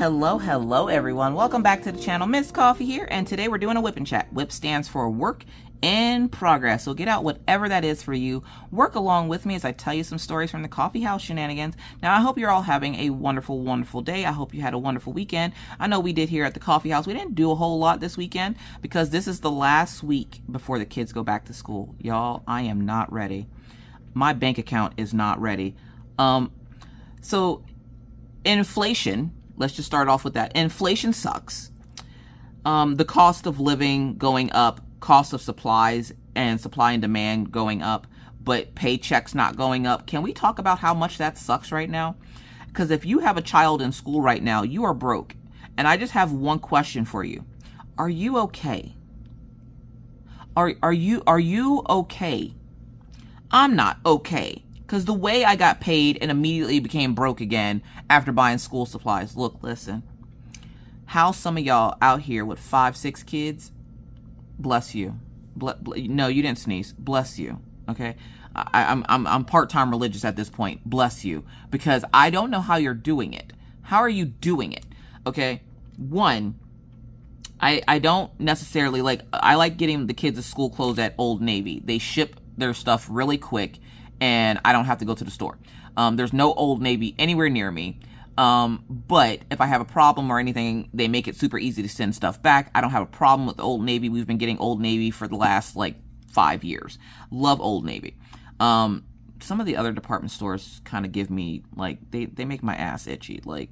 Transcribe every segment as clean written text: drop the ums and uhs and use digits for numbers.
Hello everyone. Welcome back to the channel. Miss Coffee here, and today we're doing a whip and chat. Whip stands for work in progress. So get out whatever that is for you. Work along with me as I tell you some stories from the coffee house shenanigans. Now, I hope you're all having a wonderful day. I hope you had a wonderful weekend. I know we did here at the coffee house. We didn't do a whole lot this weekend because this is the last week before the kids go back to school. Y'all, I am not ready. My bank account is not ready. So inflation, let's just start off with that. Inflation sucks. The cost of living going up, cost of supplies and supply and demand going up, but paychecks not going up. Can we talk about how much that sucks right now? Because if you have a child in school right now, you are broke. And I just have one question for you. Are you okay? Are you okay? I'm not okay. Because the way I got paid and immediately became broke again after buying school supplies. Look, listen. How some of y'all out here with 5, 6 kids, bless you. No, you didn't sneeze. Bless you. Okay? I'm part-time religious at this point. Bless you. Because I don't know how you're doing it. How are you doing it? Okay? One, I don't necessarily like, I like getting the kids' school clothes at Old Navy. They ship their stuff really quick and I don't have to go to the store. There's no Old Navy anywhere near me. But if I have a problem or anything, they make it super easy to send stuff back. I don't have a problem with Old Navy. We've been getting Old Navy for the last like 5 years. Love Old Navy. Some of the other department stores kind of give me like, they make my ass itchy. Like,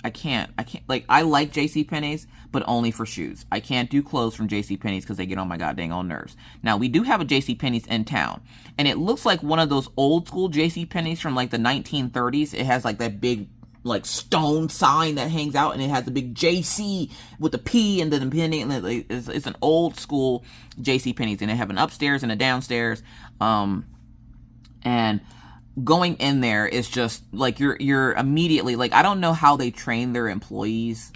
I can't, like, I like JCPenney's, but only for shoes. I can't do clothes from JCPenney's because they get on my goddamn own nerves. Now, we do have a JCPenney's in town, and it looks like one of those old school JCPenney's from like the 1930s. It has like that big, like, stone sign that hangs out, and it has the big JC with the P and then the penny, and it's an old school JCPenney's, and they have an upstairs and a downstairs, and going in there is just like you're immediately like, I don't know how they train their employees.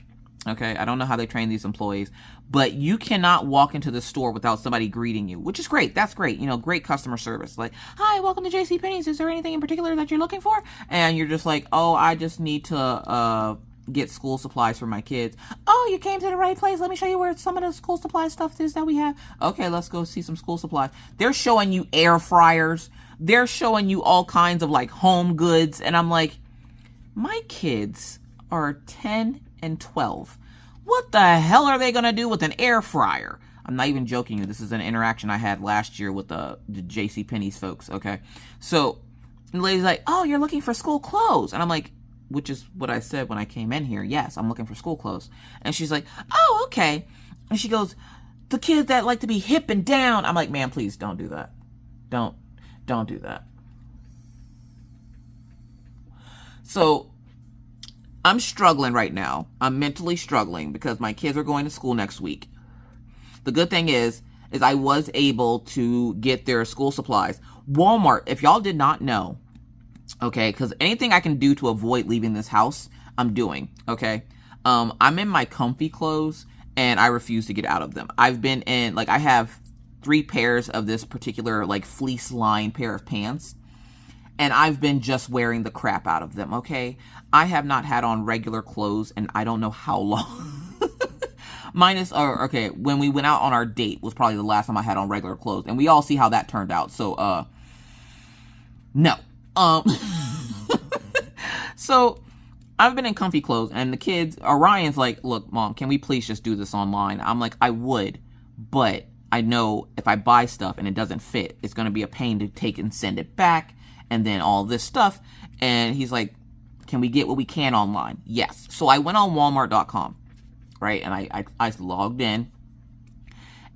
Okay, I don't know how they train these employees, but you cannot walk into the store without somebody greeting you, which is great. That's great. You know, great customer service. Like, hi, welcome to JCPenney's. Is there anything in particular that you're looking for? And you're just like, oh, I just need to get school supplies for my kids. Oh, you came to the right place. Let me show you where some of the school supply stuff is that we have. Okay, let's go see some school supplies. They're showing you air fryers. They're showing you all kinds of like home goods. And I'm like, my kids are 10 and 12. What the hell are they going to do with an air fryer? I'm not even joking you. This is an interaction I had last year with the JCPenney's folks. Okay. So the lady's like, oh, you're looking for school clothes. And I'm like, which is what I said when I came in here. Yes, I'm looking for school clothes. And she's like, oh, okay. And she goes, the kids that like to be hip and down. I'm like, man, please don't do that. Don't do that. So I'm struggling right now. I'm mentally struggling because my kids are going to school next week. The good thing is I was able to get their school supplies. Walmart, if y'all did not know, okay, because anything I can do to avoid leaving this house, I'm doing, okay? I'm in my comfy clothes and I refuse to get out of them. I've been in, like, I have 3 pairs of this particular like fleece lined pair of pants, and I've been just wearing the crap out of them. Okay, I have not had on regular clothes and I don't know how long. Minus, or okay, when we went out on our date was probably the last time I had on regular clothes, and we all see how that turned out. So no. So I've been in comfy clothes, and the kids, Orion's like, look, Mom, can we please just do this online? I'm like, I would, but I know if I buy stuff and it doesn't fit, it's going to be a pain to take and send it back and then all this stuff. And he's like, can we get what we can online? Yes. So I went on Walmart.com, right? And I logged in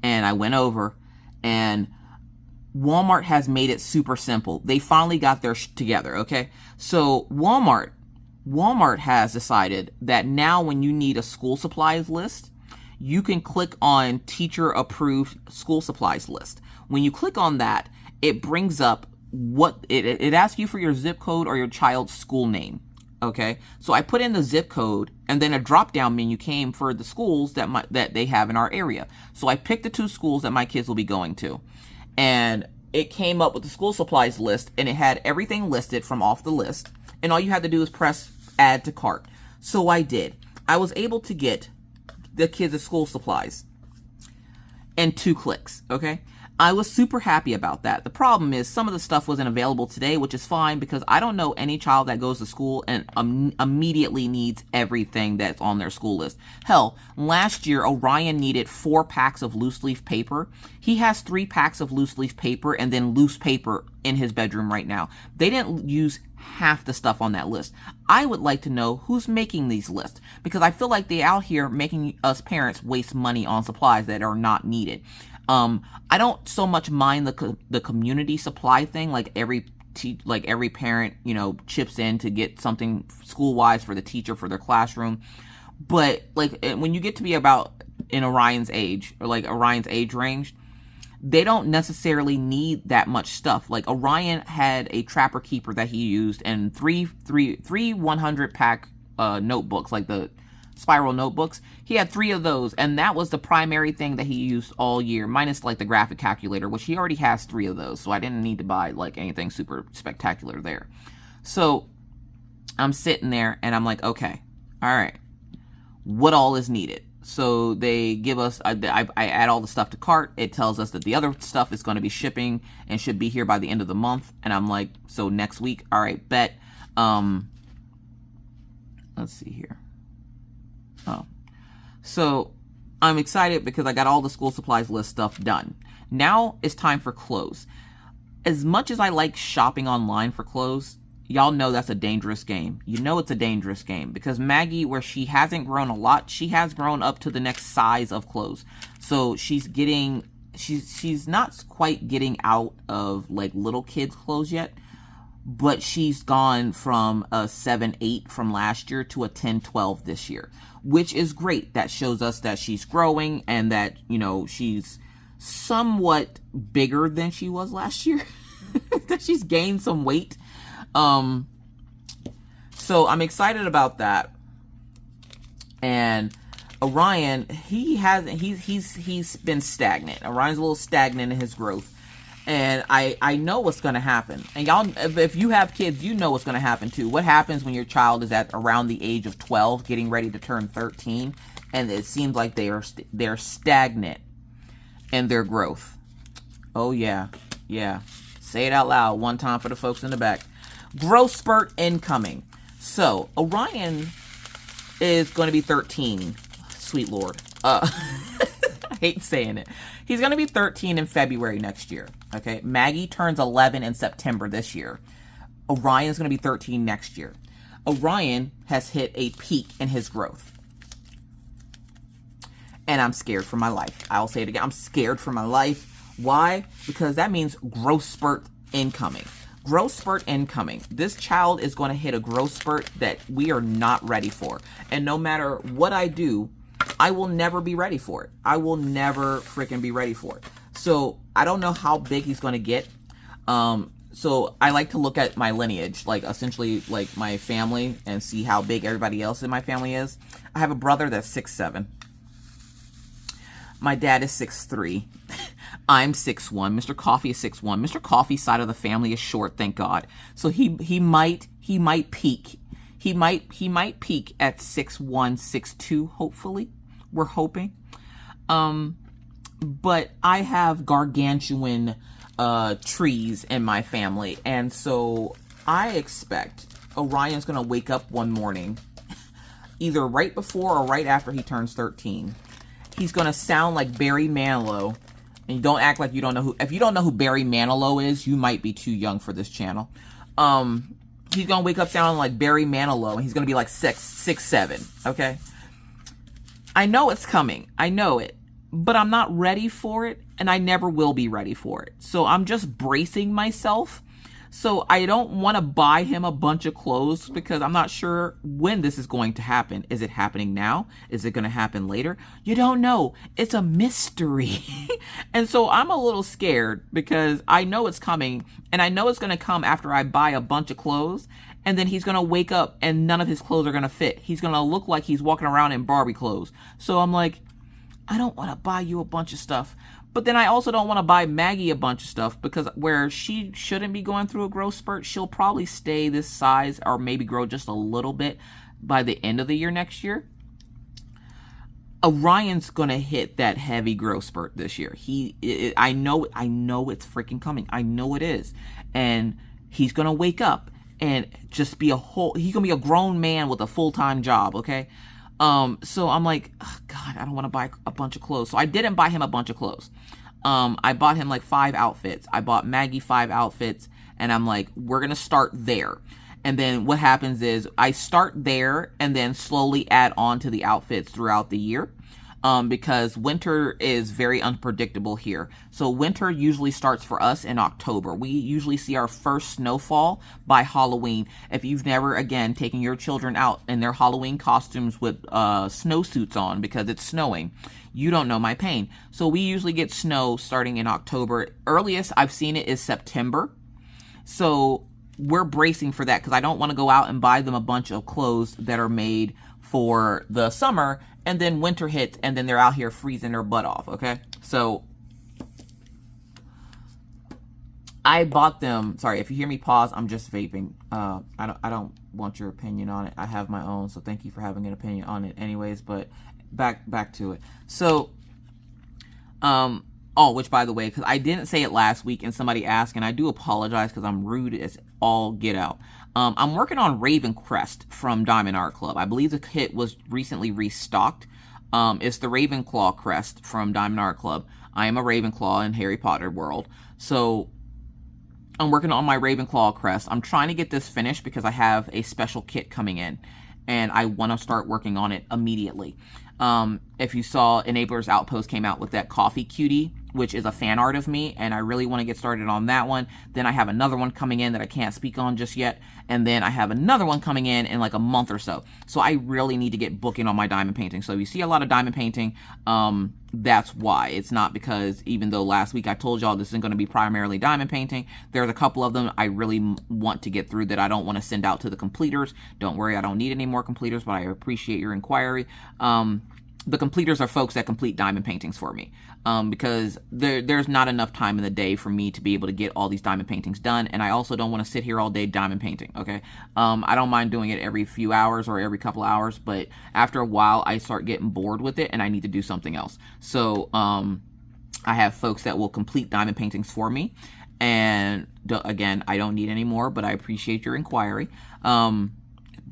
and I went over, and Walmart has made it super simple. They finally got their together, okay? So Walmart has decided that now when you need a school supplies list, you can click on teacher approved school supplies list. When you click on that, it brings up what it asks you for your zip code or your child's school name. Okay. So I put in the zip code, and then a drop down menu came for the schools that they have in our area. So I picked the 2 schools that my kids will be going to, and it came up with the school supplies list, and it had everything listed from off the list. And all you had to do is press add to cart. So I did. I was able to get the kids' school supplies in 2 clicks, okay? I was super happy about that. The problem is some of the stuff wasn't available today, which is fine because I don't know any child that goes to school and immediately needs everything that's on their school list. Hell, last year, Orion needed 4 packs of loose leaf paper. He has 3 packs of loose leaf paper and then loose paper in his bedroom right now. They didn't use half the stuff on that list. I would like to know who's making these lists because I feel like they out here making us parents waste money on supplies that are not needed. I don't so much mind the community supply thing, like every parent, you know, chips in to get something school-wise for the teacher for their classroom. But like when you get to be about in Orion's age or like Orion's age range, they don't necessarily need that much stuff. Like Orion had a Trapper Keeper that he used and three 100-pack notebooks, like the spiral notebooks. He had 3 of those, and that was the primary thing that he used all year, minus like the graphic calculator, which he already has 3 of those, so I didn't need to buy like anything super spectacular there. So I'm sitting there and I'm like, okay, all right, what all is needed? So they give us, I add all the stuff to cart. It tells us that the other stuff is going to be shipping and should be here by the end of the month. And I'm like, so next week, all right, bet. Let's see here. Oh, so I'm excited because I got all the school supplies list stuff done. Now it's time for clothes. As much as I like shopping online for clothes, y'all know that's a dangerous game. You know it's a dangerous game because Maggie, where she hasn't grown a lot, she has grown up to the next size of clothes. So she's not quite getting out of like little kids clothes yet, but she's gone from a 7-8 from last year to a 10-12 this year, which is great. That shows us that she's growing and that, you know, she's somewhat bigger than she was last year, that she's gained some weight. So I'm excited about that. And Orion, he's been stagnant. Orion's a little stagnant in his growth. And I know what's going to happen. And y'all, if you have kids, you know what's going to happen too. What happens when your child is at around the age of 12, getting ready to turn 13, and it seems like they're stagnant in their growth. Oh yeah, yeah. Say it out loud one time for the folks in the back. Growth spurt incoming. So Orion is going to be 13. Sweet Lord. I hate saying it. He's going to be 13 in February next year. Okay. Maggie turns 11 in September this year. Orion's going to be 13 next year. Orion has hit a peak in his growth. And I'm scared for my life. I'll say it again. I'm scared for my life. Why? Because that means growth spurt incoming. Growth spurt incoming. This child is going to hit a growth spurt that we are not ready for. And no matter what I do, I will never be ready for it. I will never freaking be ready for it. So I don't know how big he's going to get. So I like to look at my lineage, like essentially like my family, and see how big everybody else in my family is. I have a brother that's 6'7". My dad is 6'3". I'm 6'1". Mr. Coffee is 6'1". Mr. Coffee's side of the family is short, thank God. So he might peak. He might peak at 6'1", 6'2", hopefully. We're hoping. But I have gargantuan trees in my family, and so I expect Orion's gonna wake up one morning, either right before or right after he turns 13. He's gonna sound like Barry Manilow. And you don't act like you don't know who. If you don't know who Barry Manilow is, you might be too young for this channel. He's gonna wake up sounding like Barry Manilow, and he's gonna be like 6'7". Okay. I know it's coming. I know it, but I'm not ready for it, and I never will be ready for it. So I'm just bracing myself. So I don't want to buy him a bunch of clothes because I'm not sure when this is going to happen. Is it happening now? Is it going to happen later? You don't know. It's a mystery. And so I'm a little scared because I know it's coming, and I know it's going to come after I buy a bunch of clothes, and then he's going to wake up and none of his clothes are going to fit. He's going to look like he's walking around in Barbie clothes. So I'm like, I don't want to buy you a bunch of stuff. But then I also don't want to buy Maggie a bunch of stuff because where she shouldn't be going through a growth spurt, she'll probably stay this size or maybe grow just a little bit by the end of the year next year. Orion's gonna hit that heavy growth spurt this year. I know it's freaking coming. I know it is. And he's gonna wake up and just be he's gonna be a grown man with a full-time job, okay? So I'm like, oh, God, I don't want to buy a bunch of clothes. So I didn't buy him a bunch of clothes. I bought him like 5 outfits. I bought Maggie 5 outfits, and I'm like, we're gonna start there. And then what happens is I start there and then slowly add on to the outfits throughout the year. Because winter is very unpredictable here. So winter usually starts for us in October. We usually see our first snowfall by Halloween. If you've never, again, taken your children out in their Halloween costumes with snowsuits on because it's snowing, you don't know my pain. So we usually get snow starting in October. Earliest I've seen it is September. So we're bracing for that because I don't want to go out and buy them a bunch of clothes that are made for the summer and then winter hits and then they're out here freezing their butt off, okay? So I bought them, sorry, if you hear me pause, I'm just vaping. I don't want your opinion on it. I have my own, so thank you for having an opinion on it anyways, but back to it. So, oh, which by the way, because I didn't say it last week and somebody asked, and I do apologize because I'm rude as all get out. I'm working on Raven Crest from Diamond Art Club. I believe the kit was recently restocked. It's the Ravenclaw crest from Diamond Art Club. I am a Ravenclaw in Harry Potter world. So I'm working on my Ravenclaw crest. I'm trying to get this finished because I have a special kit coming in. And I want to start working on it immediately. If you saw, Enabler's Outpost came out with that coffee cutie, which is a fan art of me, and I really want to get started on that one. Then I have another one coming in that I can't speak on just yet, and then I have another one coming in like a month or so. So I really need to get booking on my diamond painting. So if you see a lot of diamond painting, that's why. It's not because, even though last week I told y'all this isn't going to be primarily diamond painting, there's a couple of them I really want to get through that I don't want to send out to the completers. Don't worry, I don't need any more completers, but I appreciate your inquiry. The completers are folks that complete diamond paintings for me, because there's not enough time in the day for me to be able to get all these diamond paintings done, and I also don't want to sit here all day diamond painting, okay? I don't mind doing it every few hours or every couple hours, but after a while, I start getting bored with it, and I need to do something else. So, I have folks that will complete diamond paintings for me, and again, I don't need any more, but I appreciate your inquiry.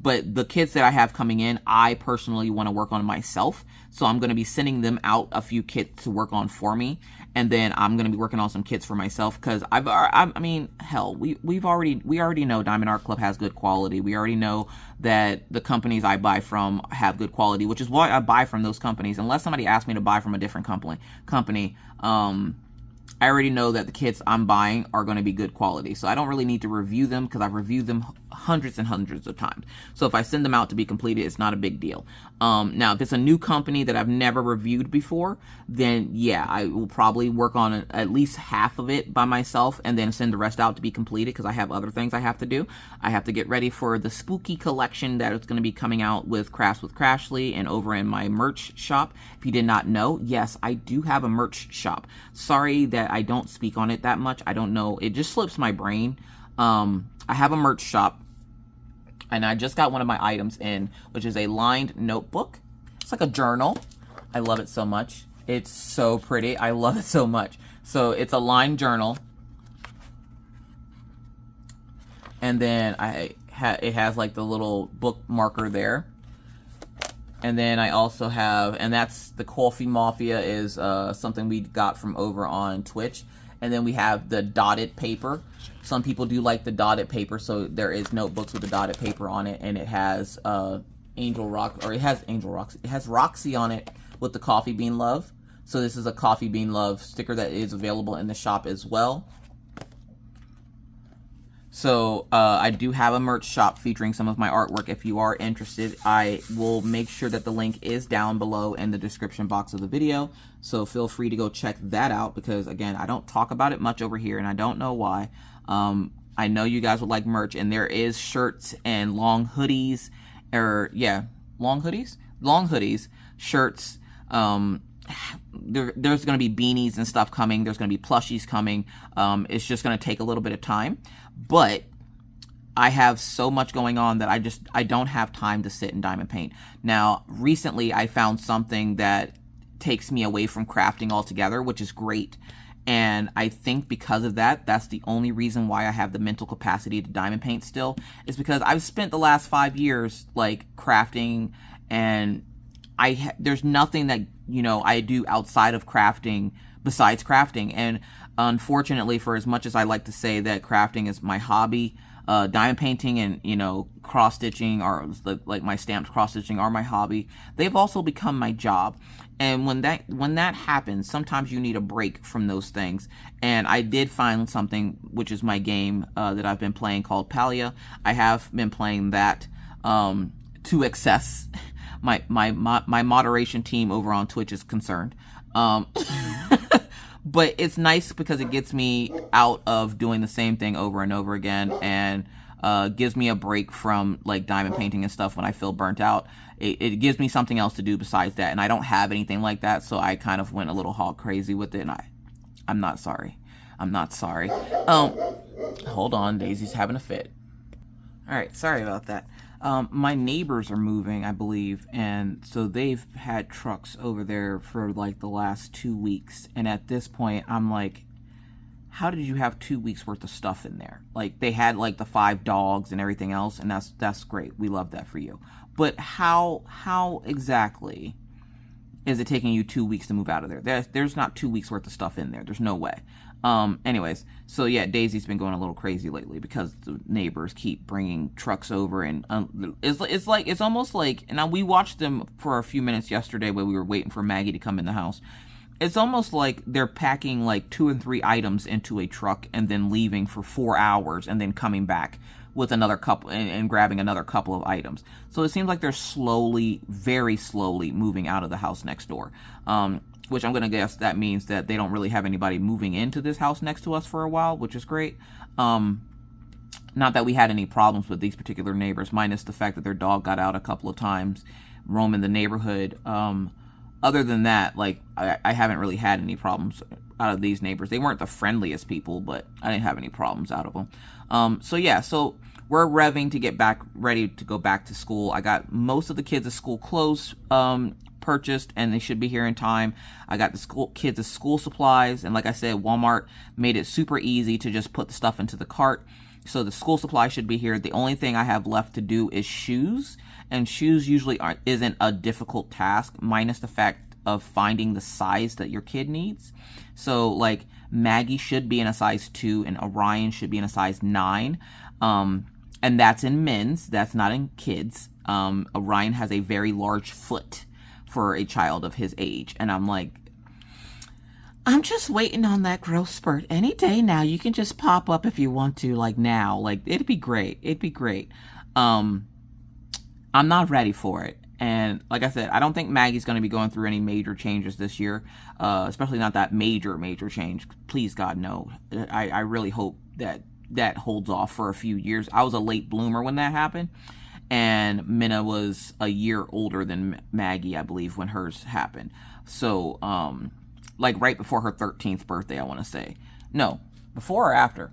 But the kits that I have coming in, I personally want to work on myself. So I'm going to be sending them out a few kits to work on for me. And then I'm going to be working on some kits for myself. Because I mean, hell, we already know Diamond Art Club has good quality. We already know that the companies I buy from have good quality, which is why I buy from those companies. Unless somebody asks me to buy from a different company, I already know that the kits I'm buying are going to be good quality. So I don't really need to review them because I've reviewed them hundreds and hundreds of times. So if I send them out to be completed, it's not a big deal. Now, if it's a new company that I've never reviewed before, then yeah, I will probably work on at least half of it by myself and then send the rest out to be completed because I have other things I have to do. I have to get ready for the spooky collection that is going to be coming out with Crafts with Crashly and over in my merch shop. If you did not know, yes, I do have a merch shop. Sorry that I don't speak on it that much. I don't know. It just slips my brain. I have a merch shop. And I just got one of my items in, which is a lined notebook. It's like a journal. I love it so much. It's so pretty. I love it so much. So it's a lined journal. And then it has like the little book marker there. And then I also have, and that's the Coffee Mafia is something we got from over on Twitch. And then we have the dotted paper. Some people do like the dotted paper, so there is notebooks with the dotted paper on it, and it has Angel Rock, or it has Angel Rocks. It has Roxy on it with the Coffee Bean Love. So this is a Coffee Bean Love sticker that is available in the shop as well. So I do have a merch shop featuring some of my artwork. If you are interested, I will make sure that the link is down below in the description box of the video. So feel free to go check that out because, again, I don't talk about it much over here, and I don't know why. I know you guys would like merch, and there is shirts and long hoodies, long hoodies, shirts. There's going to be beanies and stuff coming. There's going to be plushies coming. It's just going to take a little bit of time. But I have so much going on that I don't have time to sit and diamond paint. Now, recently I found something that takes me away from crafting altogether, which is great. And I think because of that, that's the only reason why I have the mental capacity to diamond paint still, is because I've spent the last 5 years like crafting, and there's nothing that, you know, I do outside of crafting besides crafting. And unfortunately, for as much as I like to say that crafting is my hobby, diamond painting and, you know, cross stitching, or like my stamped cross stitching, are my hobby. They've also become my job. And when that happens, sometimes you need a break from those things. And I did find something, which is my game that I've been playing, called Palia. I have been playing that to excess. My moderation team over on Twitch is concerned. But it's nice because it gets me out of doing the same thing over and over again, and gives me a break from like diamond painting and stuff when I feel burnt out. It gives me something else to do besides that, and I don't have anything like that, so I kind of went a little hog crazy with it, and I'm not sorry. I'm not sorry. Hold on, Daisy's having a fit. All right, sorry about that. My neighbors are moving, I believe, and so they've had trucks over there for like the last 2 weeks, and at this point I'm like, how did you have 2 weeks worth of stuff in there? Like, they had like the 5 dogs and everything else, and that's great. We love that for you. But how exactly is it taking you 2 weeks to move out of there? There's not 2 weeks worth of stuff in there. There's no way. Anyways, so yeah, Daisy's been going a little crazy lately because the neighbors keep bringing trucks over, and it's almost like, and we watched them for a few minutes yesterday while we were waiting for Maggie to come in the house. It's almost like they're packing like 2 and 3 items into a truck and then leaving for 4 hours and then coming back with another couple and grabbing another couple of items. So it seems like they're slowly, very slowly moving out of the house next door. Which I'm going to guess that means that they don't really have anybody moving into this house next to us for a while, which is great. Not that we had any problems with these particular neighbors, minus the fact that their dog got out a couple of times, roaming the neighborhood. Other than that, like, I haven't really had any problems out of these neighbors. They weren't the friendliest people, but I didn't have any problems out of them. So yeah, so we're revving to get back, ready to go back to school. I got most of the kids' school clothes purchased, and they should be here in time. I got the kids' school supplies, and like I said, Walmart made it super easy to just put the stuff into the cart. So the school supply should be here. The only thing I have left to do is shoes, and shoes usually isn't a difficult task, minus the fact of finding the size that your kid needs. So like Maggie should be in a size 2, and Orion should be in a size 9. And that's in men's, that's not in kids. Orion has a very large foot for a child of his age. And I'm like, I'm just waiting on that growth spurt. Any day now, you can just pop up if you want to, like now. Like, it'd be great. It'd be great. I'm not ready for it. And like I said, I don't think Maggie's going to be going through any major changes this year, especially not that major change. Please, God, no. I really hope that holds off for a few years. I was a late bloomer when that happened, and Minna was a year older than Maggie, I believe, when hers happened. So, like right before her 13th birthday, I want to say. No, before or after?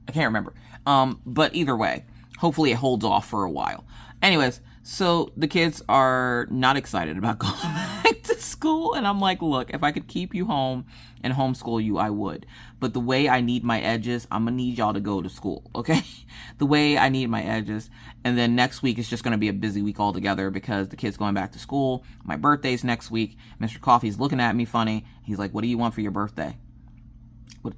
I can't remember. But either way, hopefully it holds off for a while. Anyways, so the kids are not excited about going back to school, and I'm like, look, if I could keep you home and homeschool you, I would. But the way I need my edges, I'm gonna need y'all to go to school, okay? The way I need my edges. And then next week is just gonna be a busy week altogether because the kids going back to school. My birthday's next week. Mr. Coffee's looking at me funny. He's like, what do you want for your birthday? What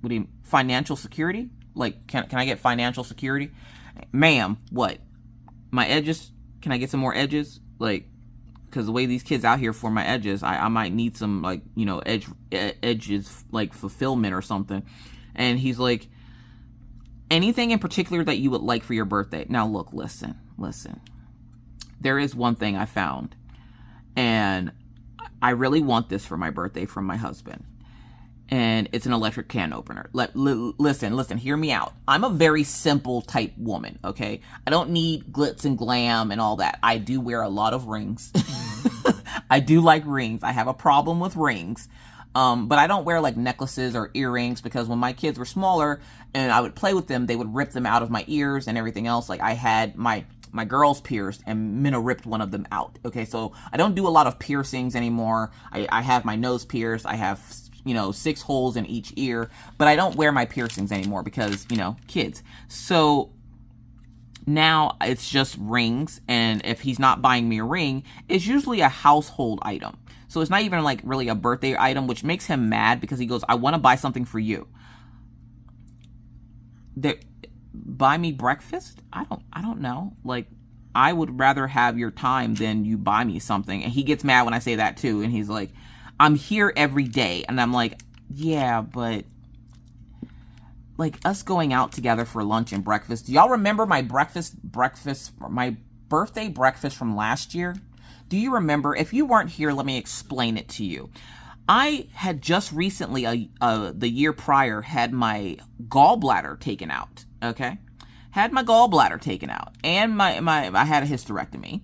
do you, financial security? Like, can I get financial security? Ma'am, what? My edges? Can I get some more edges? Like, because the way these kids out here for my edges, I might need some, like, you know, edges, like, fulfillment or something. And he's like, anything in particular that you would like for your birthday? Now, look, listen. There is one thing I found, and I really want this for my birthday from my husband. And it's an electric can opener. Listen, hear me out. I'm a very simple type woman, okay? I don't need glitz and glam and all that. I do wear a lot of rings. I do like rings. I have a problem with rings. But I don't wear like necklaces or earrings because when my kids were smaller and I would play with them, they would rip them out of my ears and everything else. Like I had my girls pierced and Minna ripped one of them out. Okay, so I don't do a lot of piercings anymore. I have my nose pierced. I have, 6 holes in each ear, but I don't wear my piercings anymore because, kids. So now it's just rings, and if he's not buying me a ring, it's usually a household item. So it's not even like really a birthday item, which makes him mad because he goes, I want to buy something for you. Buy me breakfast? I don't know. Like, I would rather have your time than you buy me something. And he gets mad when I say that too. And he's like, I'm here every day. And I'm like, yeah, but like us going out together for lunch and breakfast. Do y'all remember my my birthday breakfast from last year? Do you remember? If you weren't here, let me explain it to you. I had just recently, the year prior, had my gallbladder taken out. Okay, had my gallbladder taken out, and I had a hysterectomy.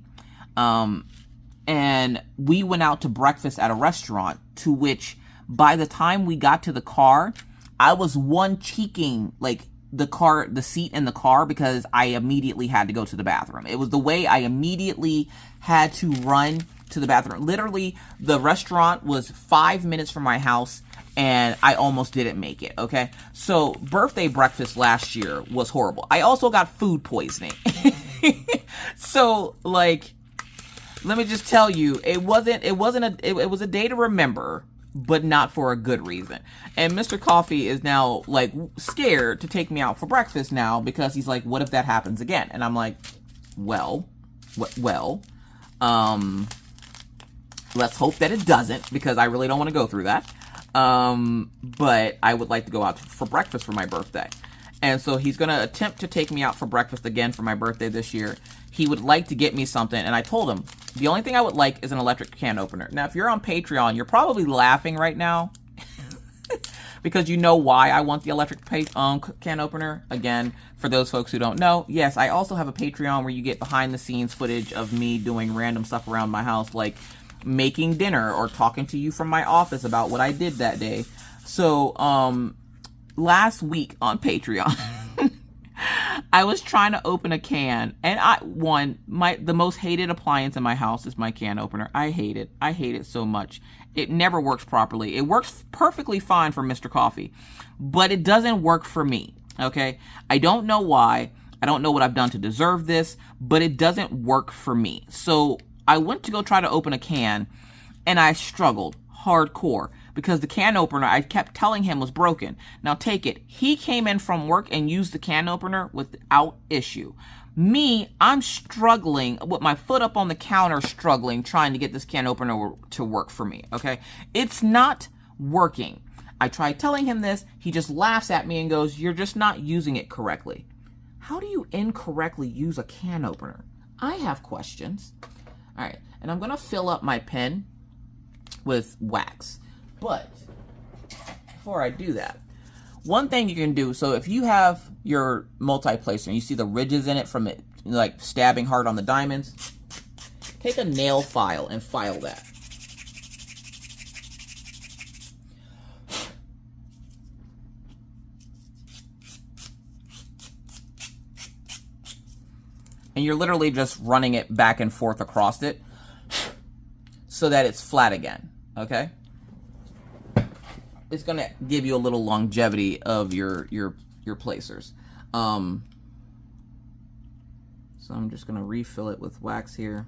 And we went out to breakfast at a restaurant, to which by the time we got to the car, I was one-cheeking like the seat in the car because I immediately had to go to the bathroom. It was the way I immediately had to run to the bathroom. Literally, the restaurant was 5 minutes from my house, and I almost didn't make it, okay? So, birthday breakfast last year was horrible. I also got food poisoning. So, like, let me just tell you, it was a day to remember, but not for a good reason. And Mr. Coffee is now, like, scared to take me out for breakfast now because he's like, what if that happens again? And I'm like, well, let's hope that it doesn't, because I really don't want to go through that. But I would like to go out for breakfast for my birthday. And so he's going to attempt to take me out for breakfast again for my birthday this year. He would like to get me something, and I told him, the only thing I would like is an electric can opener. Now, if you're on Patreon, you're probably laughing right now because you know why I want the electric can opener. Again, for those folks who don't know, yes, I also have a Patreon where you get behind-the-scenes footage of me doing random stuff around my house, like making dinner or talking to you from my office about what I did that day. So, last week on Patreon, I was trying to open a can, and the most hated appliance in my house is my can opener. I hate it. I hate it so much. It never works properly. It works perfectly fine for Mr. Coffee, but it doesn't work for me, okay? I don't know why. I don't know what I've done to deserve this, but it doesn't work for me. So I went to go try to open a can, and I struggled hardcore because the can opener, I kept telling him, was broken. Now take it. He came in from work and used the can opener without issue. Me, I'm struggling with my foot up on the counter, struggling, trying to get this can opener to work for me, okay? It's not working. I tried telling him this. He just laughs at me and goes, you're just not using it correctly. How do you incorrectly use a can opener? I have questions. All right, and I'm going to fill up my pen with wax. But before I do that, one thing you can do, so if you have your multi-placer and you see the ridges in it from it, like stabbing hard on the diamonds, take a nail file and file that. And you're literally just running it back and forth across it so that it's flat again, okay? It's going to give you a little longevity of your placers. So I'm just going to refill it with wax here.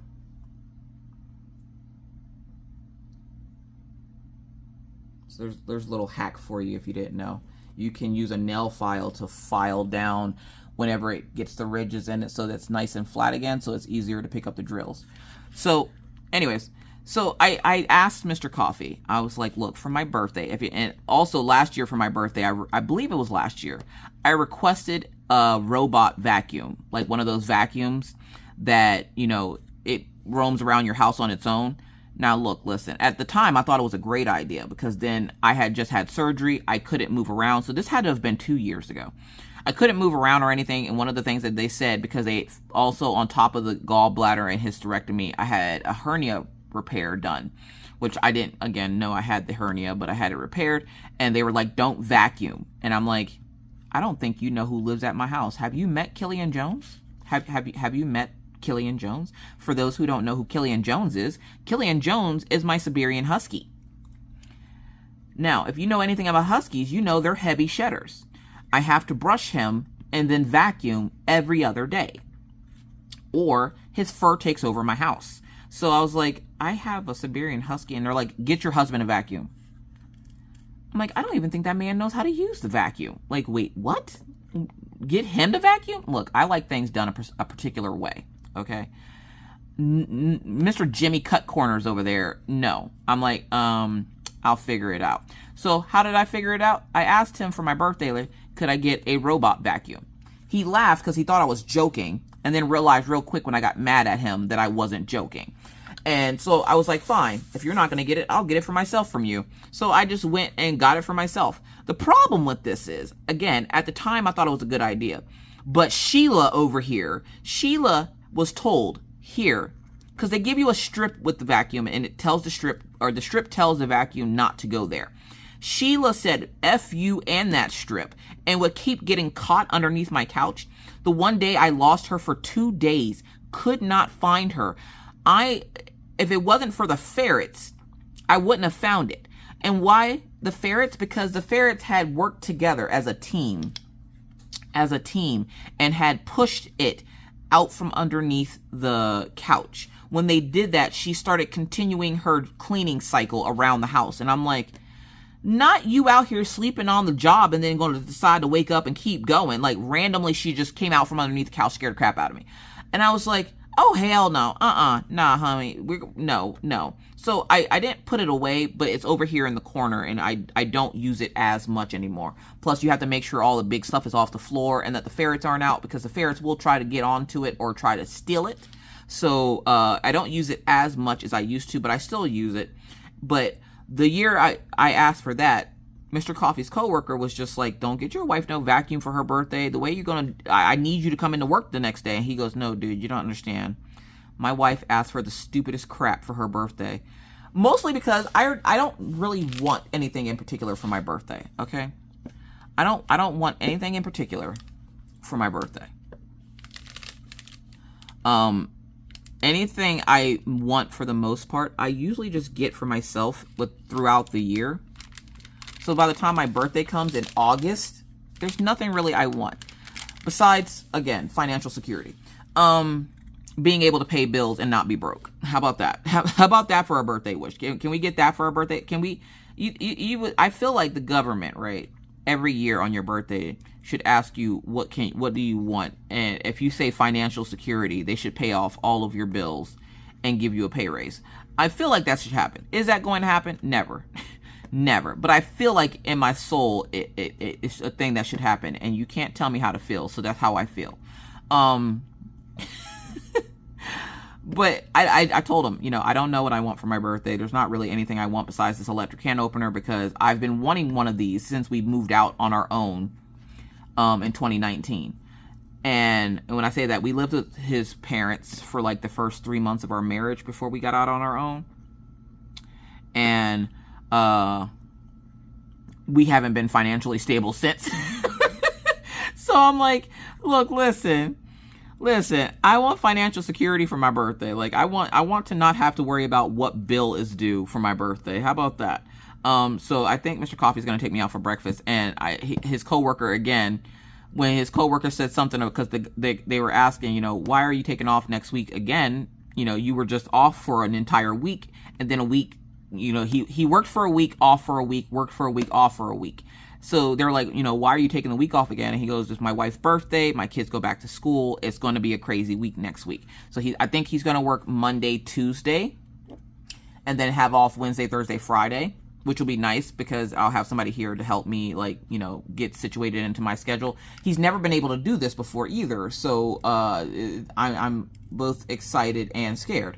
So there's a little hack for you if you didn't know. You can use a nail file to file down whenever it gets the ridges in it so that's nice and flat again, so it's easier to pick up the drills. So anyways, so I asked Mr. Coffee, I was like, look, for my birthday, and also last year for my birthday, I believe it was last year, I requested a robot vacuum, like one of those vacuums that, it roams around your house on its own. Now look, listen, at the time I thought it was a great idea because then I had just had surgery, I couldn't move around, so this had to have been 2 years ago. I couldn't move around or anything, and one of the things that they said, because they also, on top of the gallbladder and hysterectomy, I had a hernia repair done, which I didn't, again, know I had the hernia, but I had it repaired. And they were like, don't vacuum. And I'm like, I don't think you know who lives at my house. Have you met Killian Jones? Have you met Killian Jones? For those who don't know who Killian Jones is my Siberian Husky. Now, if you know anything about Huskies, you know they're heavy shedders. I have to brush him and then vacuum every other day, or his fur takes over my house. So I was like, I have a Siberian Husky, and they're like, get your husband a vacuum. I'm like, I don't even think that man knows how to use the vacuum. Like, wait, what? Get him to vacuum? Look, I like things done a particular way, okay? Mr. Jimmy Cut Corners over there, no. I'm like, I'll figure it out. So how did I figure it out? I asked him for my birthday, could I get a robot vacuum? He laughed because he thought I was joking, and then realized real quick when I got mad at him that I wasn't joking. And so I was like, fine, if you're not going to get it, I'll get it for myself from you. So I just went and got it for myself. The problem with this is, again, at the time I thought it was a good idea. But Sheila over here, Sheila was told, here, because they give you a strip with the vacuum and it tells the strip, or the strip tells the vacuum not to go there. Sheila said, F you and that strip, and would keep getting caught underneath my couch. The one day I lost her for 2 days, could not find her. If it wasn't for the ferrets, I wouldn't have found it. And why the ferrets? Because the ferrets had worked together as a team, and had pushed it out from underneath the couch. When they did that, she started continuing her cleaning cycle around the house. And I'm like, not you out here sleeping on the job and then going to decide to wake up and keep going. Like, randomly, she just came out from underneath the couch, scared the crap out of me. And I was like, oh, hell no. Nah, honey. No. So I didn't put it away, but it's over here in the corner, and I don't use it as much anymore. Plus, you have to make sure all the big stuff is off the floor and that the ferrets aren't out, because the ferrets will try to get onto it or try to steal it. So I don't use it as much as I used to, but I still use it. But the year I asked for that, Mr. Coffee's coworker was just like, don't get your wife no vacuum for her birthday. The way you're going to, I need you to come into work the next day. And he goes, no, dude, you don't understand. My wife asked for the stupidest crap for her birthday. Mostly because I don't really want anything in particular for my birthday, okay? I don't want anything in particular for my birthday. Anything I want for the most part, I usually just get for myself throughout the year. So by the time my birthday comes in August, there's nothing really I want. Besides, again, financial security. Being able to pay bills and not be broke. How about that? How about that for a birthday wish? Can we get that for a birthday? Can we? I feel like the government, right, every year on your birthday should ask you what do you want, and if you say financial security, they should pay off all of your bills and give you a pay raise. I feel like that should happen. Is that going to happen? Never. Never. But I feel like in my soul, it's a thing that should happen, and you can't tell me how to feel, so that's how I feel. But I told him, I don't know what I want for my birthday. There's not really anything I want besides this electric can opener, because I've been wanting one of these since we moved out on our own in 2019. And when I say that, we lived with his parents for like the first 3 months of our marriage before we got out on our own. And we haven't been financially stable since. So I'm like, look, listen, I want financial security for my birthday. Like, I want to not have to worry about what bill is due for my birthday. How about that? So I think Mr. Coffee is going to take me out for breakfast, and his coworker, again, when his coworker said something, because they were asking, why are you taking off next week again? You were just off for an entire week, and then a week, he worked for a week, off for a week, worked for a week, off for a week. So they're like, why are you taking the week off again? And he goes, it's my wife's birthday. My kids go back to school. It's going to be a crazy week next week. So I think he's going to work Monday, Tuesday, and then have off Wednesday, Thursday, Friday, which will be nice because I'll have somebody here to help me, get situated into my schedule. He's never been able to do this before either. So I'm both excited and scared.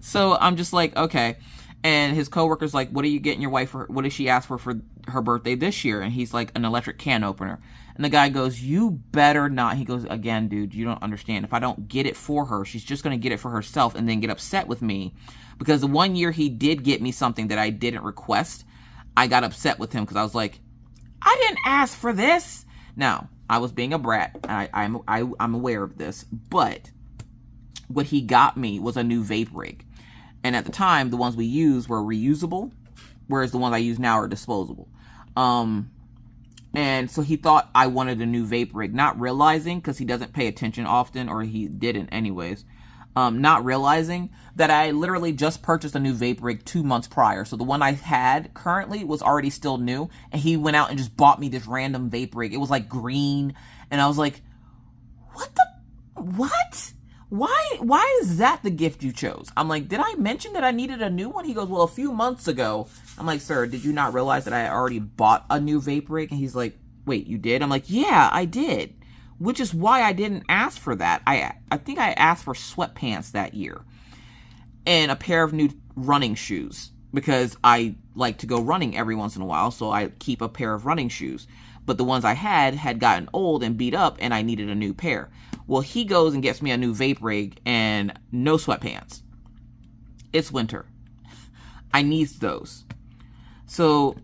So I'm just like, okay. And his coworker's like, what are you getting your wife for? What does she ask for her birthday this year, and he's like, an electric can opener. And the guy goes, you better not. He goes, again, dude, you don't understand. If I don't get it for her, she's just going to get it for herself and then get upset with me. Because the one year he did get me something that I didn't request, I got upset with him because I was like, I didn't ask for this. Now, I was being a brat. I'm aware of this. But what he got me was a new vape rig. And at the time, the ones we used were reusable, whereas the ones I use now are disposable. And so he thought I wanted a new vape rig, not realizing, because he doesn't pay attention often, or he didn't anyways, not realizing that I literally just purchased a new vape rig 2 months prior. So the one I had currently was already still new, and he went out and just bought me this random vape rig. It was like green, and I was like, what? Why is that the gift you chose? I'm like, did I mention that I needed a new one? He goes, well, a few months ago. I'm like, sir, did you not realize that I already bought a new vape rig? And he's like, wait, you did? I'm like, yeah, I did. Which is why I didn't ask for that. I think I asked for sweatpants that year. And a pair of new running shoes. Because I like to go running every once in a while. So I keep a pair of running shoes. But the ones I had gotten old and beat up, and I needed a new pair. Well, he goes and gets me a new vape rig and no sweatpants. It's winter. I need those. So,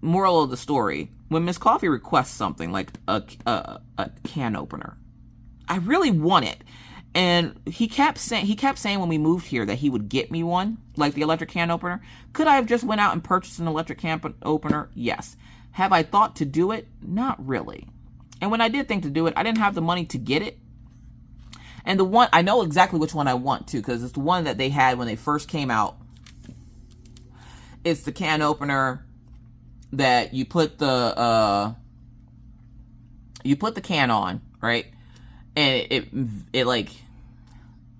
moral of the story, when Miss Coffee requests something like a can opener, I really want it. And he kept saying when we moved here that he would get me one, like the electric can opener. Could I have just went out and purchased an electric can opener? Yes. Have I thought to do it? Not really. And when I did think to do it, I didn't have the money to get it. And the one, I know exactly which one I want to, because it's the one that they had when they first came out. It's the can opener that you put the can on, right? And it like,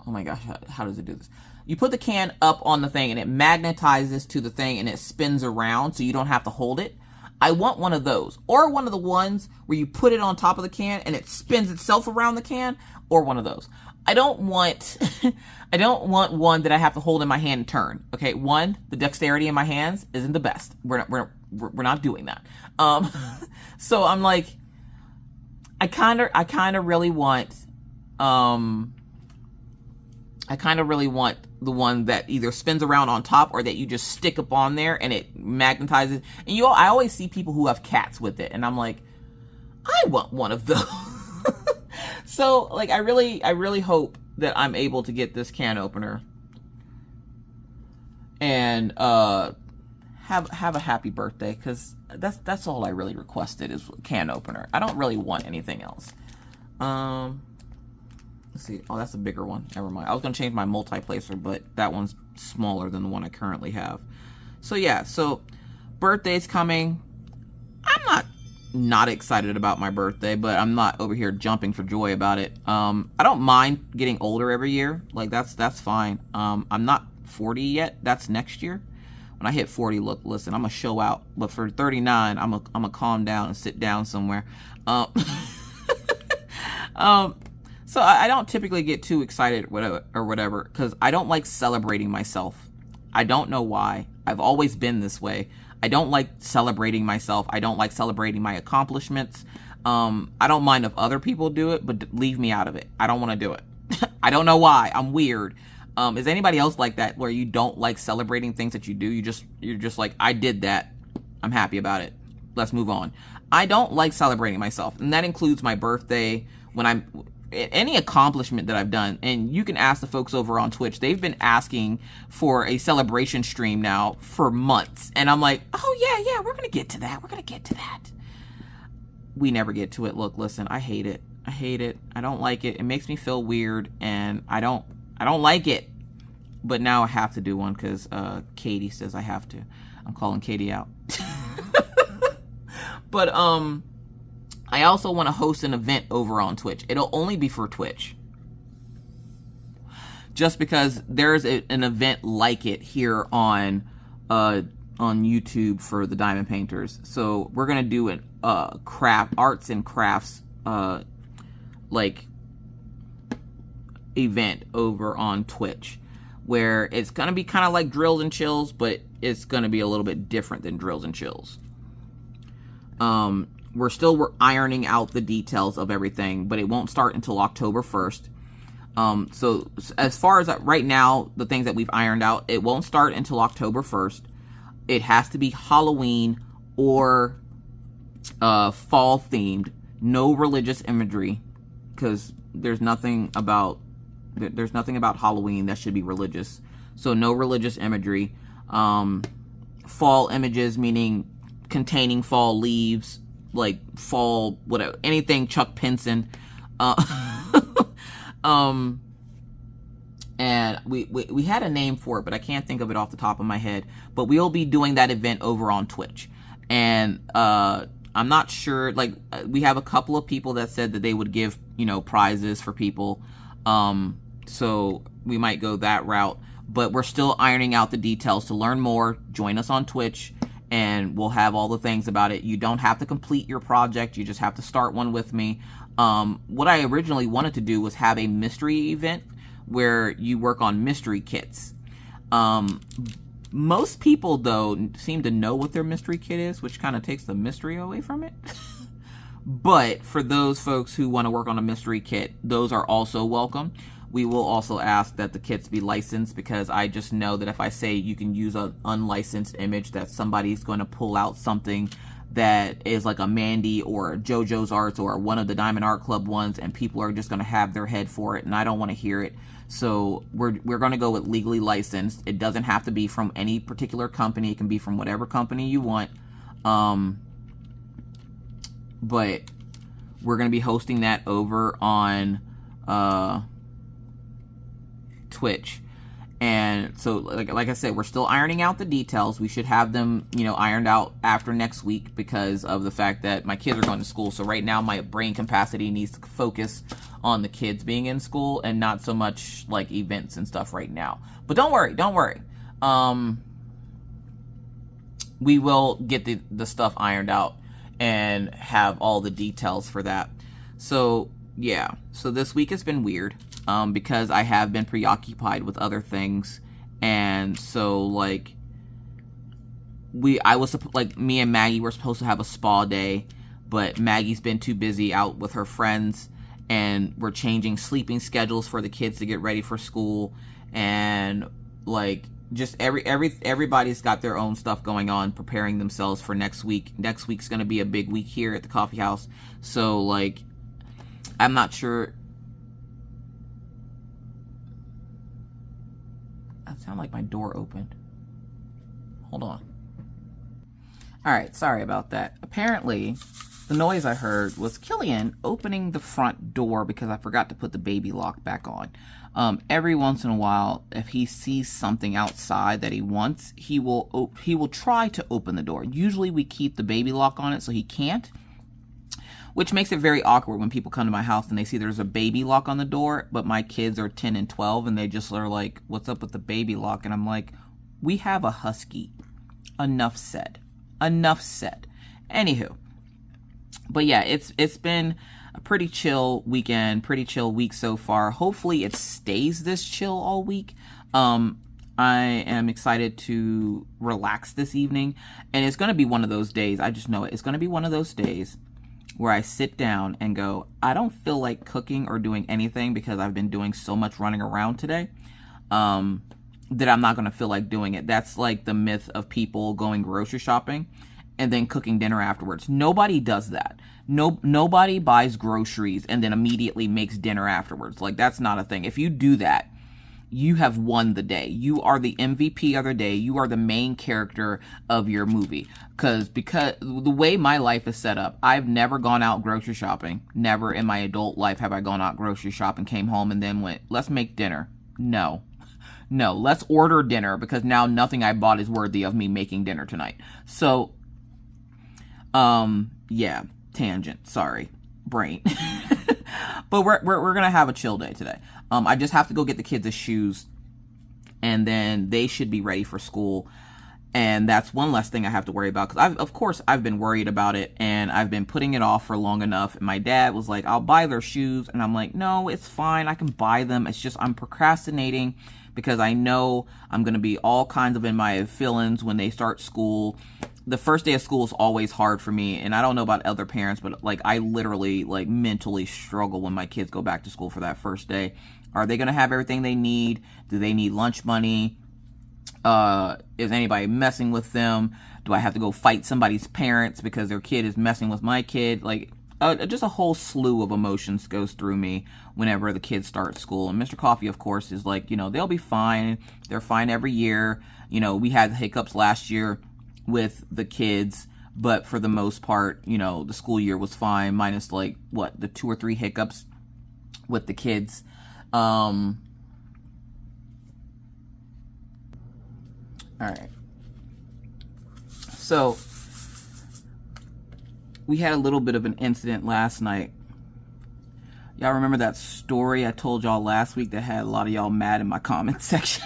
oh my gosh, how does it do this? You put the can up on the thing and it magnetizes to the thing and it spins around so you don't have to hold it. I want one of those, or one of the ones where you put it on top of the can and it spins itself around the can, or one of those. I don't want one that I have to hold in my hand and turn. Okay, one, the dexterity in my hands isn't the best. We're not doing that. So I'm like, I kind of really want the one that either spins around on top or that you just stick up on there and it magnetizes. And I always see people who have cats with it, and I'm like, I want one of those. So, like, I really hope that I'm able to get this can opener and have a happy birthday, because that's all I really requested is a can opener. I don't really want anything else. Let's see. Oh, that's a bigger one. Never mind. I was going to change my multi-placer, but that one's smaller than the one I currently have. So, yeah. So, birthday's coming. I'm not excited about my birthday, but I'm not over here jumping for joy about it. I don't mind getting older every year. Like, that's fine. I'm not 40 yet. That's next year. When I hit 40, listen, I'm going to show out. But for 39, I'm going to calm down and sit down somewhere. So I don't typically get too excited or whatever, because I don't like celebrating myself. I don't know why. I've always been this way. I don't like celebrating myself. I don't like celebrating my accomplishments. I don't mind if other people do it, but leave me out of it. I don't want to do it. I don't know why. I'm weird. Is anybody else like that, where you don't like celebrating things that you do? You're just like, I did that. I'm happy about it. Let's move on. I don't like celebrating myself, and that includes my birthday, any accomplishment that I've done. And you can ask the folks over on Twitch. They've been asking for a celebration stream now for months. And I'm like, oh yeah, we're going to get to that. We never get to it. Look, listen, I hate it. I don't like it. It makes me feel weird, and I don't like it. But now I have to do one because Katie says I have to. I'm calling Katie out. But I also want to host an event over on Twitch. It'll only be for Twitch, just because there's an event like it here on YouTube for the Diamond Painters. So we're gonna do an arts and crafts like event over on Twitch, where it's gonna be kind of like Drills and Chills, but it's gonna be a little bit different than Drills and Chills. We're ironing out the details of everything, but it won't start until October 1st. So as far as right now, the things that we've ironed out, it won't start until October 1st. It has to be Halloween or fall themed. No religious imagery, because there's nothing about Halloween that should be religious. So no religious imagery. Fall images, meaning containing fall leaves, like fall, whatever, anything Chuck Pinson. And we had a name for it, but I can't think of it off the top of my head. But we'll be doing that event over on Twitch. And I'm not sure, like, we have a couple of people that said that they would give, prizes for people. So we might go that route. But we're still ironing out the details. To learn more, join us on Twitch, and we'll have all the things about it. You don't have to complete your project. You just have to start one with me. What I originally wanted to do was have a mystery event where you work on mystery kits. Most people, though, seem to know what their mystery kit is, which kind of takes the mystery away from it. But for those folks who want to work on a mystery kit, those are also welcome. We will also ask that the kits be licensed, because I just know that if I say you can use an unlicensed image, that somebody's going to pull out something that is like a Mandy or a JoJo's Arts or one of the Diamond Art Club ones, and people are just going to have their head for it, and I don't want to hear it. So we're going to go with legally licensed. It doesn't have to be from any particular company. It can be from whatever company you want. But we're going to be hosting that over on Twitch. And so, like I said, we're still ironing out the details. We should have them, ironed out after next week, because of the fact that my kids are going to school. So right now, my brain capacity needs to focus on the kids being in school and not so much like events and stuff right now. But don't worry. We will get the stuff ironed out and have all the details for that. So yeah, so this week has been weird. Because I have been preoccupied with other things, and so like me and Maggie were supposed to have a spa day, but Maggie's been too busy out with her friends, and we're changing sleeping schedules for the kids to get ready for school, and like just everybody's got their own stuff going on, preparing themselves for next week. Next week's gonna be a big week here at the coffee house, so like I'm not sure. Sound like my door opened. Hold on. Alright, sorry about that. Apparently, the noise I heard was Killian opening the front door because I forgot to put the baby lock back on. Every once in a while, if he sees something outside that he wants, he will try to open the door. Usually we keep the baby lock on it so he can't, which makes it very awkward when people come to my house and they see there's a baby lock on the door, but my kids are 10 and 12, and they just are like, what's up with the baby lock? And I'm like, we have a husky. Enough said. Anywho. But yeah, it's been a pretty chill weekend, pretty chill week so far. Hopefully it stays this chill all week. I am excited to relax this evening, and it's going to be one of those days. I just know it. It's going to be one of those days where I sit down and go, I don't feel like cooking or doing anything because I've been doing so much running around today, that I'm not going to feel like doing it. That's like the myth of people going grocery shopping and then cooking dinner afterwards. Nobody does that. Nobody buys groceries and then immediately makes dinner afterwards. Like, that's not a thing. If you do that, you have won the day. You are the MVP of the day. You are the main character of your movie. Because the way my life is set up, I've never gone out grocery shopping. Never in my adult life have I gone out grocery shopping, came home, and then went, let's make dinner. No, let's order dinner, because now nothing I bought is worthy of me making dinner tonight. So, yeah, tangent. Sorry, brain. But we're gonna have a chill day today. I just have to go get the kids' shoes, and then they should be ready for school. And that's one less thing I have to worry about, because of course I've been worried about it, and I've been putting it off for long enough. And my dad was like, I'll buy their shoes, and I'm like, no, it's fine, I can buy them. It's just I'm procrastinating because I know I'm gonna be all kinds of in my feelings when they start school. the first day of school is always hard for me, and I don't know about other parents, but like I literally like mentally struggle when my kids go back to school for that first day. Are they going to have everything they need? Do they need lunch money? Is anybody messing with them? Do I have to go fight somebody's parents because their kid is messing with my kid? Like, just a whole slew of emotions goes through me whenever the kids start school. And Mr. Coffee, of course, is like, they'll be fine. They're fine every year. We had hiccups last year with the kids, but for the most part, the school year was fine, minus like the 2 or 3 hiccups with the kids. All right. So we had a little bit of an incident last night. Y'all remember that story I told y'all last week that had a lot of y'all mad in my comment section?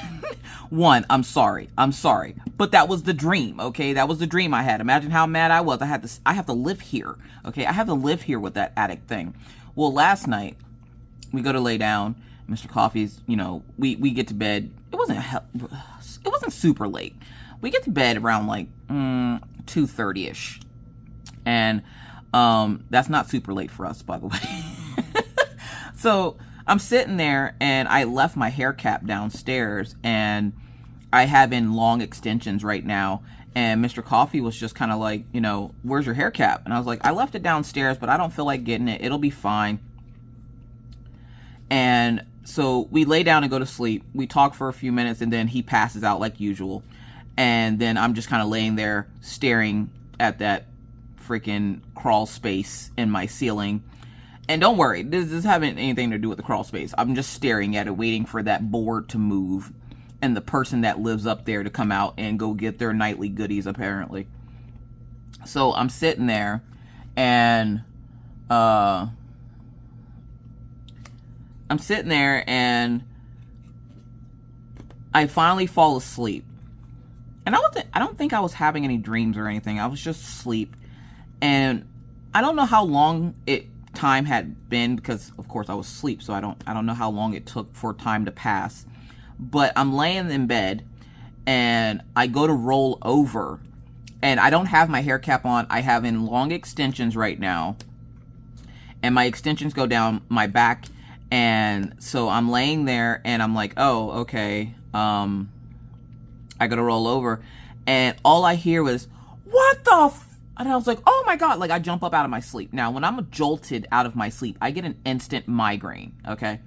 One, I'm sorry. But that was the dream, okay? That was the dream I had. Imagine how mad I was. I have to live here, okay? I have to live here with that attic thing. Well, last night, we go to lay down. Mr. Coffee's, we get to bed. It wasn't super late. We get to bed around like 2:30ish. And that's not super late for us, by the way. So I'm sitting there, and I left my hair cap downstairs, and I have in long extensions right now. And Mr. Coffee was just kind of like, where's your hair cap? And I was like, I left it downstairs, but I don't feel like getting it. It'll be fine. And so we lay down and go to sleep. We talk for a few minutes, and then he passes out like usual. And then I'm just kind of laying there staring at that freaking crawl space in my ceiling. And don't worry, this doesn't have anything to do with the crawl space. I'm just staring at it, waiting for that board to move and the person that lives up there to come out and go get their nightly goodies, apparently. So I'm sitting there, and I finally fall asleep. And I don't think I was having any dreams or anything. I was just asleep. And I don't know how long time had been, because of course I was asleep, so I don't know how long it took for time to pass. But I'm laying in bed, and I go to roll over, and I don't have my hair cap on. I have in long extensions right now, and my extensions go down my back. And so I'm laying there, and I'm like, oh, okay. I gotta roll over, and all I hear was, what the and I was like, oh my God, like I jump up out of my sleep. Now, when I'm jolted out of my sleep, I get an instant migraine, okay?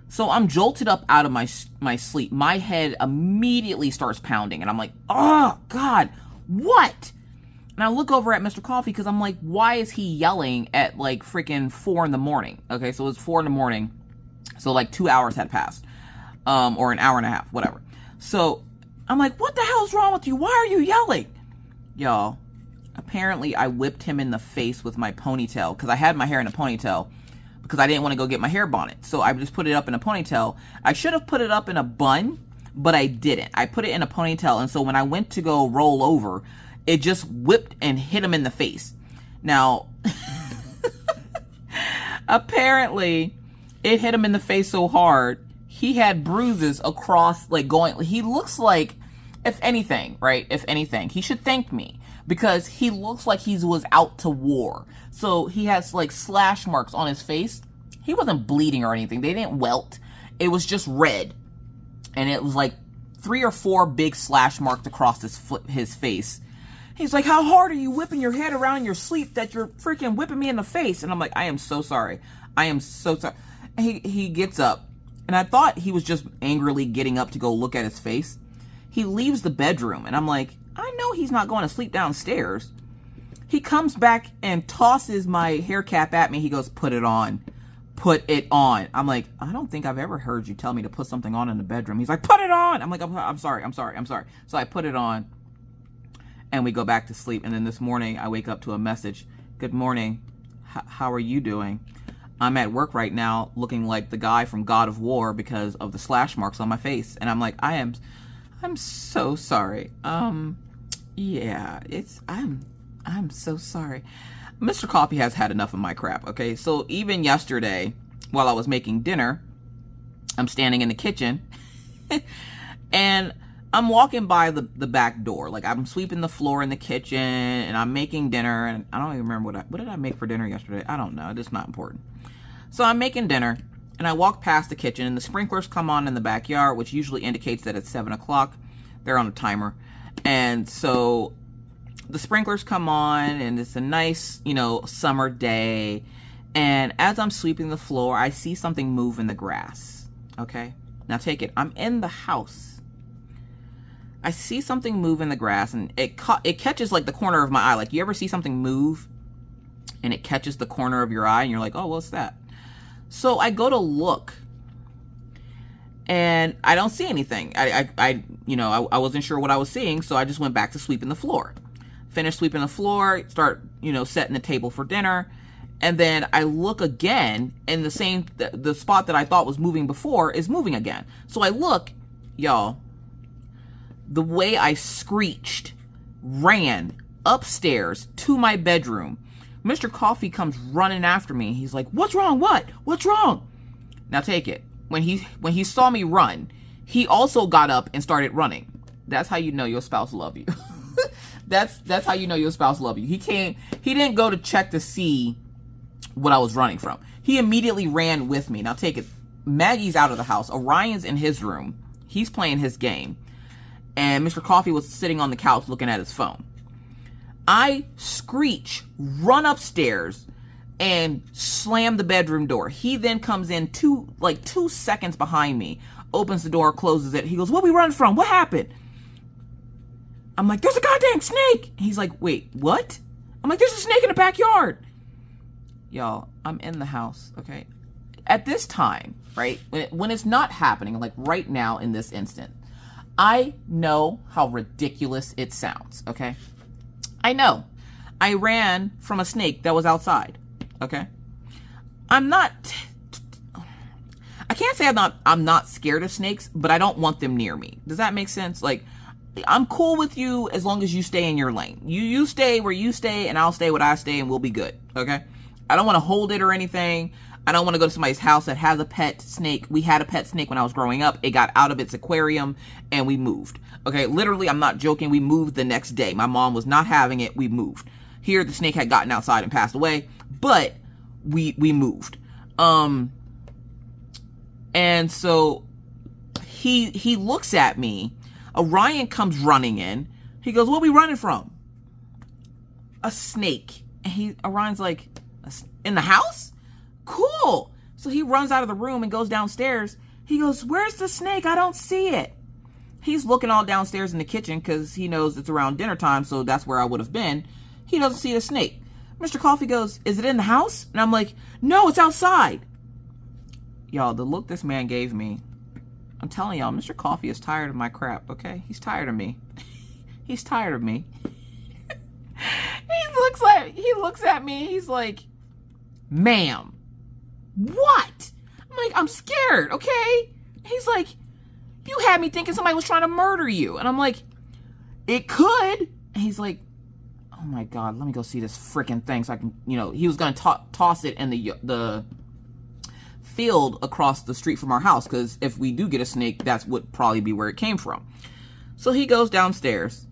So I'm jolted up out of my sleep. My head immediately starts pounding, and I'm like, oh God, what? And I look over at Mr. Coffee, because I'm like, why is he yelling at like freaking 4 in the morning? Okay, so it was 4 in the morning. So like 2 hours had passed, or an hour and a half, whatever. So I'm like, what the hell's wrong with you? Why are you yelling? Y'all, apparently I whipped him in the face with my ponytail, because I had my hair in a ponytail, because I didn't want to go get my hair bonnet. So I just put it up in a ponytail. I should have put it up in a bun, but I didn't. I put it in a ponytail, and so when I went to go roll over, it just whipped and hit him in the face. Now, apparently, it hit him in the face so hard, he had bruises across, like he looks like, if anything, he should thank me, because he looks like he was out to war. So he has like slash marks on his face. He wasn't bleeding or anything. They didn't welt. It was just red. And it was like 3 or 4 big slash marks across his face. He's like, how hard are you whipping your head around in your sleep that you're freaking whipping me in the face? And I'm like, I am so sorry. I am so sorry. He gets up, and I thought he was just angrily getting up to go look at his face. He leaves the bedroom, and I'm like, I know he's not going to sleep downstairs. He comes back and tosses my hair cap at me. He goes, put it on. Put it on. I'm like, I don't think I've ever heard you tell me to put something on in the bedroom. He's like, put it on. I'm like, I'm sorry. So I put it on, and we go back to sleep. And then this morning, I wake up to a message. Good morning. How are you doing? I'm at work right now looking like the guy from God of War because of the slash marks on my face. And I'm like, I'm so sorry. Yeah, I'm so sorry. Mr. Coffee has had enough of my crap, okay? So even yesterday, while I was making dinner, I'm standing in the kitchen, and I'm walking by the back door. Like, I'm sweeping the floor in the kitchen, and I'm making dinner, and I don't even remember what did I make for dinner yesterday? I don't know. It's not important. So I'm making dinner, and I walk past the kitchen, and the sprinklers come on in the backyard, which usually indicates that it's 7 o'clock. They're on a timer. And so the sprinklers come on, and it's a nice, summer day. And as I'm sweeping the floor, I see something move in the grass. Okay? Now take it. I'm in the house. I see something move in the grass, and it catches like the corner of my eye. Like, you ever see something move and it catches the corner of your eye and you're like, oh, what's that? So I go to look, and I don't see anything. I wasn't sure what I was seeing, so I just went back to sweeping the floor. Finished sweeping the floor, start, setting the table for dinner. And then I look again, and the spot that I thought was moving before is moving again. So I look, y'all, the way I screeched, ran upstairs to my bedroom. Mr. Coffee comes running after me. He's like, what's wrong? What's wrong? Now take it. When he saw me run, he also got up and started running. That's how you know your spouse love you. That's how you know your spouse love you. He didn't go to check to see what I was running from. He immediately ran with me. Now take it. Maggie's out of the house. Orion's in his room. He's playing his game. And Mr. Coffee was sitting on the couch looking at his phone. I screech, run upstairs, and slam the bedroom door. He then comes in 2 seconds behind me, opens the door, closes it. He goes, what we running from? What happened? I'm like, there's a goddamn snake. He's like, wait, what? I'm like, there's a snake in the backyard. Y'all, I'm in the house, okay? At this time, right, when it's not happening, like right now in this instant, I know how ridiculous it sounds, okay? I know. I ran from a snake that was outside, okay? I can't say I'm not scared of snakes, but I don't want them near me. Does that make sense? Like, I'm cool with you as long as you stay in your lane. You stay where you stay, and I'll stay where I stay, and we'll be good, okay? I don't want to hold it or anything. I don't want to go to somebody's house that has a pet snake. We had a pet snake when I was growing up. It got out of its aquarium, and we moved. Okay, literally, I'm not joking. We moved the next day. My mom was not having it. We moved. Here, the snake had gotten outside and passed away, but we moved. And so he looks at me. Orion comes running in. He goes, what are we running from? A snake. And Orion's like, in the house? Cool. So he runs out of the room and goes downstairs. He goes, where's the snake? I don't see it. He's looking all downstairs in the kitchen because he knows it's around dinner time, so that's where I would have been. He doesn't see the snake. Mr. Coffee goes, is it in the house? And I'm like, no, it's outside. Y'all, the look this man gave me, I'm telling y'all, Mr. Coffee is tired of my crap, okay? He's tired of me. He's tired of me. He looks at me, he's like, ma'am, what? I'm like, I'm scared, okay? He's like, you had me thinking somebody was trying to murder you. And I'm like, it could. And he's like, oh my God, let me go see this freaking thing so I can, he was going to toss it in the field across the street from our house, because if we do get a snake, that's would probably be where it came from. So he goes downstairs.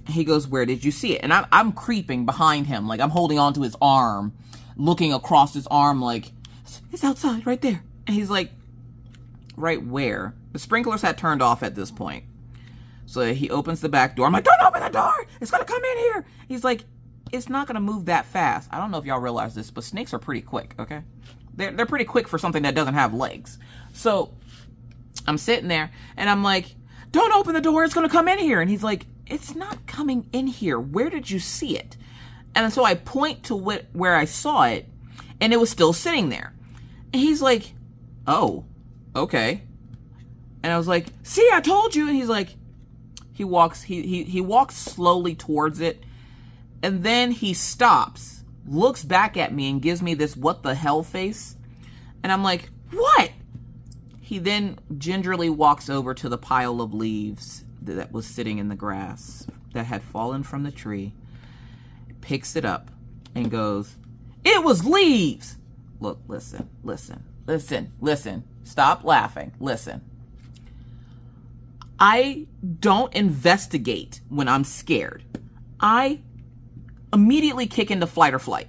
He goes, where did you see it? And I'm creeping behind him, like I'm holding onto his arm, looking across his arm, like, it's outside right there. And he's like, right where? The sprinklers had turned off at this point. So he opens the back door. I'm like, don't open the door. It's going to come in here. He's like, it's not going to move that fast. I don't know if y'all realize this, but snakes are pretty quick, okay? They're pretty quick for something that doesn't have legs. So I'm sitting there, and I'm like, don't open the door. It's going to come in here. And he's like, it's not coming in here. Where did you see it? And so I point to where I saw it, and it was still sitting there. And he's like, oh, okay. And I was like, see, I told you. And he's like, he walks slowly towards it. And then he stops, looks back at me, and gives me this what the hell face. And I'm like, what? He then gingerly walks over to the pile of leaves that was sitting in the grass that had fallen from the tree, picks it up, and goes, it was leaves. Look, listen. Stop laughing. Listen. I don't investigate when I'm scared. I immediately kick into flight or flight.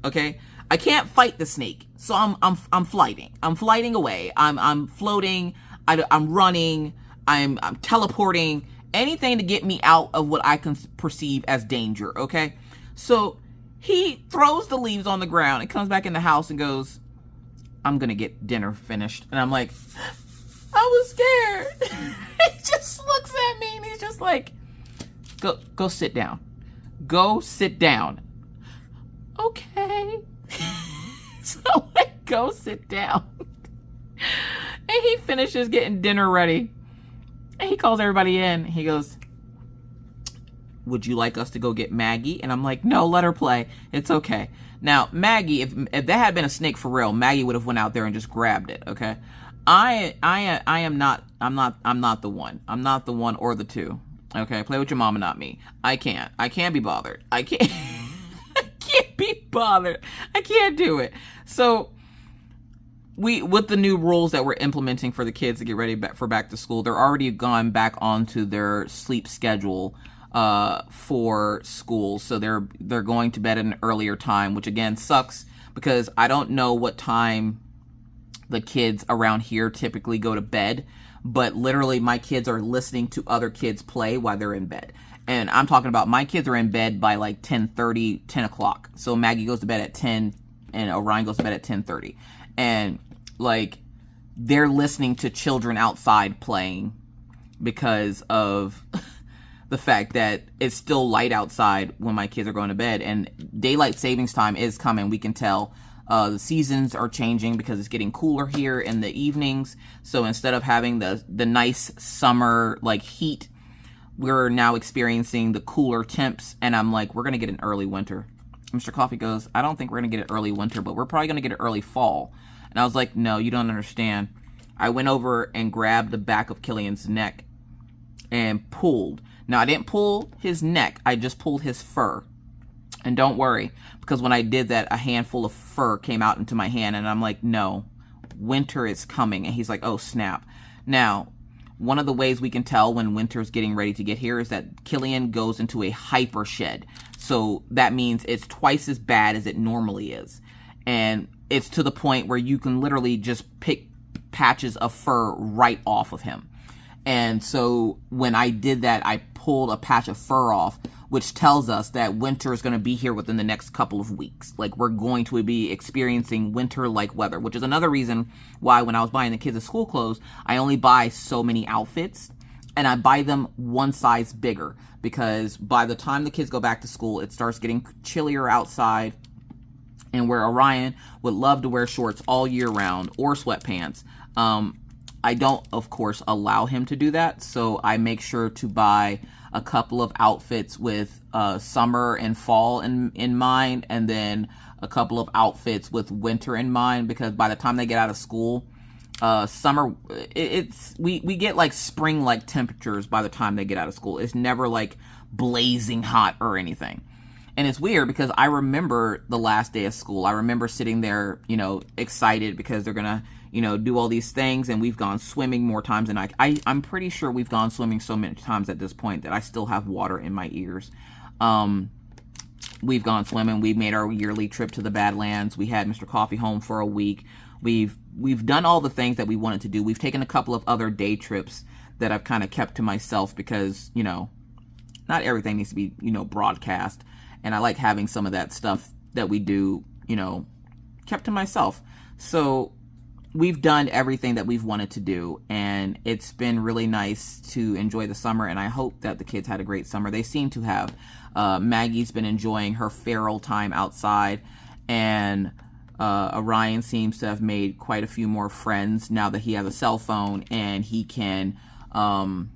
Okay? I can't fight the snake, so I'm flighting. I'm flighting away. I'm floating. I'm running. I'm teleporting. Anything to get me out of what I can perceive as danger. Okay? So he throws the leaves on the ground and comes back in the house and goes, "I'm gonna get dinner finished." And I'm like, I was scared. He just looks at me and he's just like, go sit down. Go sit down. Okay. So I go sit down. And he finishes getting dinner ready. And he calls everybody in. He goes, "Would you like us to go get Maggie?" And I'm like, "No, let her play. It's okay." Now, Maggie, if that had been a snake for real, Maggie would have went out there and just grabbed it, okay? I'm not the one. I'm not the one or the two. Okay, play with your mama, not me. I can't be bothered. I can't be bothered. I can't do it. So with the new rules that we're implementing for the kids to get ready for back to school, they're already gone back onto their sleep schedule for school. So they're going to bed at an earlier time, which again sucks because I don't know what time the kids around here typically go to bed, but literally my kids are listening to other kids play while they're in bed. And I'm talking about my kids are in bed by like 10:30, 10 o'clock. So Maggie goes to bed at 10 and Orion goes to bed at 10:30. And like they're listening to children outside playing because of the fact that it's still light outside when my kids are going to bed. And daylight savings time is coming, we can tell. The seasons are changing because it's getting cooler here in the evenings. So instead of having the nice summer like heat, we're now experiencing the cooler temps. And I'm like, we're going to get an early winter. Mr. Coffee goes, "I don't think we're going to get an early winter, but we're probably going to get an early fall." And I was like, "No, you don't understand." I went over and grabbed the back of Killian's neck and pulled. Now, I didn't pull his neck. I just pulled his fur. And don't worry, because when I did that, a handful of fur came out into my hand, and I'm like, "No, winter is coming." And he's like, "Oh, snap." Now, one of the ways we can tell when winter's getting ready to get here is that Killian goes into a hyper shed. So that means it's twice as bad as it normally is. And it's to the point where you can literally just pick patches of fur right off of him. And so when I did that, I pulled a patch of fur off, which tells us that winter is going to be here within the next couple of weeks. Like, we're going to be experiencing winter-like weather, which is another reason why when I was buying the kids' school clothes, I only buy so many outfits, and I buy them one size bigger, because by the time the kids go back to school, it starts getting chillier outside, and where Orion would love to wear shorts all year round, or sweatpants, I don't, of course, allow him to do that, so I make sure to buy a couple of outfits with summer and fall in mind, and then a couple of outfits with winter in mind, because by the time they get out of school, summer, we get like spring-like temperatures by the time they get out of school. It's never like blazing hot or anything. And it's weird because I remember the last day of school. I remember sitting there, excited because they're gonna, do all these things, and we've gone swimming more times than I'm pretty sure we've gone swimming so many times at this point that I still have water in my ears. We've gone swimming. We made our yearly trip to the Badlands. We had Mr. Coffee home for a week. We've done all the things that we wanted to do. We've taken a couple of other day trips that I've kind of kept to myself because, not everything needs to be, broadcast. And I like having some of that stuff that we do, kept to myself. So we've done everything that we've wanted to do, and it's been really nice to enjoy the summer, and I hope that the kids had a great summer. They seem to have. Maggie's been enjoying her feral time outside, and Orion seems to have made quite a few more friends now that he has a cell phone, and he can, now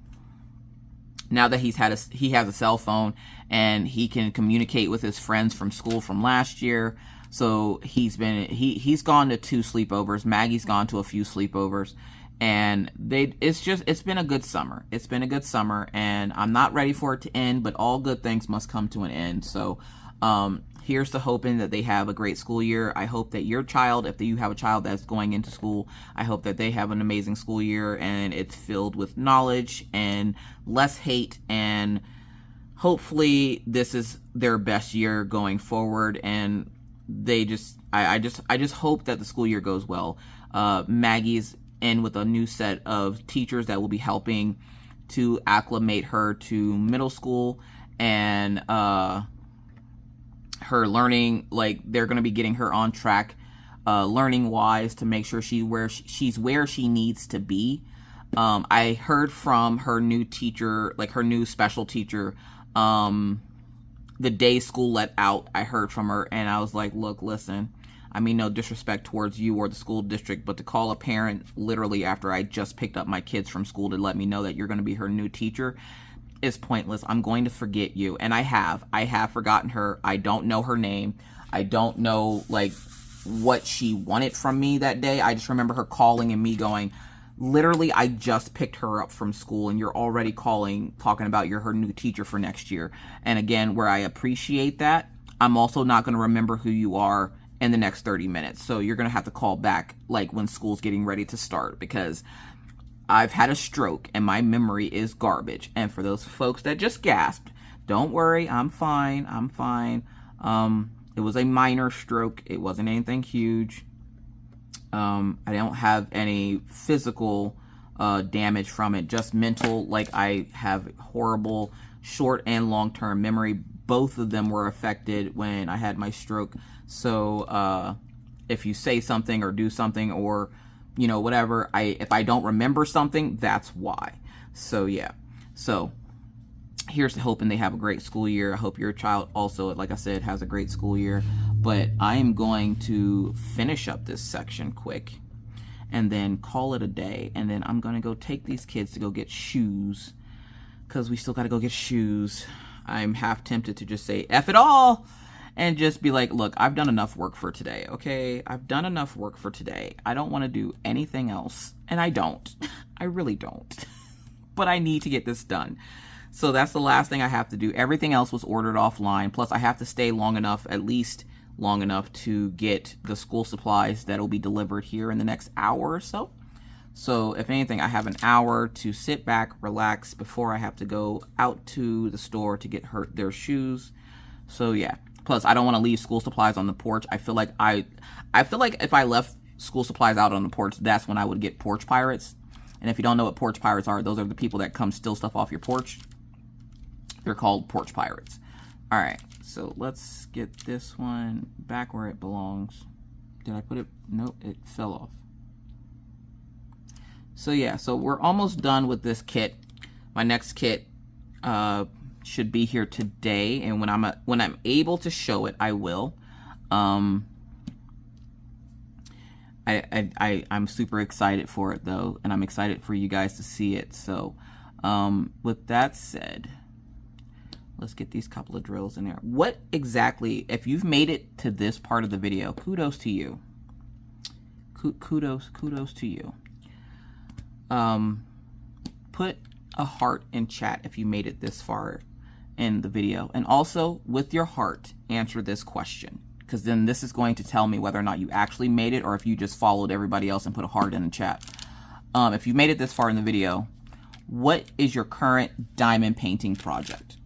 that he has a cell phone, and he can communicate with his friends from school from last year. So he's gone to 2 sleepovers. Maggie's gone to a few sleepovers, and it's been a good summer. It's been a good summer, and I'm not ready for it to end, but all good things must come to an end. So here's to hoping that they have a great school year. I hope that your child, if you have a child that's going into school, I hope that they have an amazing school year and it's filled with knowledge and less hate, and hopefully this is their best year going forward. And they just, I just hope that the school year goes well. Maggie's in with a new set of teachers that will be helping to acclimate her to middle school, and her learning, like they're going to be getting her on track learning wise to make sure she's where she needs to be. I heard from her new teacher, like her new special teacher, the day school let out, I heard from her, and I was like, look, listen, I mean, no disrespect towards you or the school district, but to call a parent literally after I just picked up my kids from school to let me know that you're going to be her new teacher is pointless. I'm going to forget you. And I have forgotten her. I don't know her name. I don't know like what she wanted from me that day. I just remember her calling and me going, literally, I just picked her up from school and you're already talking about you're her new teacher for next year. And again, where I appreciate that, I'm also not going to remember who you are in the next 30 minutes. So you're going to have to call back like when school's getting ready to start, because I've had a stroke and my memory is garbage. And for those folks that just gasped, don't worry, I'm fine. I'm fine. It was a minor stroke. It wasn't anything huge. I don't have any physical damage from it, just mental. Like I have horrible short and long-term memory. Both of them were affected when I had my stroke. So if you say something or do something or, you know, whatever, if I don't remember something, that's why. So yeah. So here's to hoping they have a great school year. I hope your child also, like I said, has a great school year. But I am going to finish up this section quick and then call it a day. And then I'm going to go take these kids to go get shoes, because we still got to go get shoes. I'm half tempted to just say F it all and just be like, look, I've done enough work for today, okay? I've done enough work for today. I don't want to do anything else. And I don't. I really don't. But I need to get this done. So that's the last thing I have to do. Everything else was ordered offline. Plus, I have to stay long enough, at least long enough, to get the school supplies that will be delivered here in the next hour or so. So if anything, I have an hour to sit back, relax before I have to go out to the store to get their shoes. So yeah. Plus, I don't want to leave school supplies on the porch. I feel like if I left school supplies out on the porch, that's when I would get porch pirates. And if you don't know what porch pirates are, those are the people that come steal stuff off your porch. They're called porch pirates. All right, so let's get this one back where it belongs. Did I put it? Nope, it fell off. So yeah, so we're almost done with this kit. My next kit should be here today, and when I'm able to show it, I will. I'm super excited for it though, and I'm excited for you guys to see it. So with that said, let's get these couple of drills in there. What exactly, if you've made it to this part of the video, kudos to you. Kudos to you. Put a heart in chat if you made it this far in the video, and also with your heart answer this question, because then this is going to tell me whether or not you actually made it or if you just followed everybody else and put a heart in the chat. If you made it this far in the video, what is your current diamond painting project?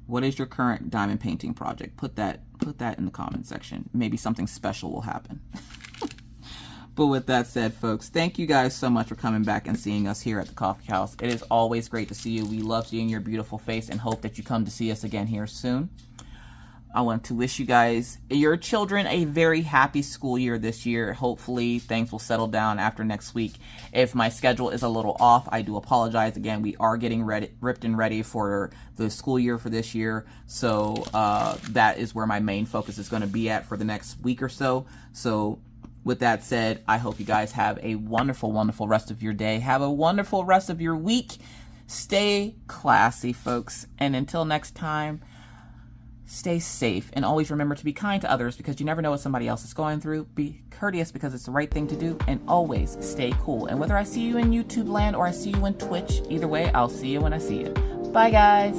What is your current diamond painting project? Put that in the comment section. Maybe something special will happen. But with that said, folks, thank you guys so much for coming back and seeing us here at the Coffee House. It is always great to see you. We love seeing your beautiful face and hope that you come to see us again here soon. I want to wish you guys, your children, a very happy school year this year. Hopefully things will settle down after next week. If my schedule is a little off, I do apologize. Again, we are getting ripped and ready for the school year for this year. So that is where my main focus is going to be at for the next week or so. So with that said, I hope you guys have a wonderful, wonderful rest of your day. Have a wonderful rest of your week. Stay classy, folks. And until next time, stay safe. And always remember to be kind to others, because you never know what somebody else is going through. Be courteous because it's the right thing to do. And always stay cool. And whether I see you in YouTube land or I see you in Twitch, either way, I'll see you when I see you. Bye, guys.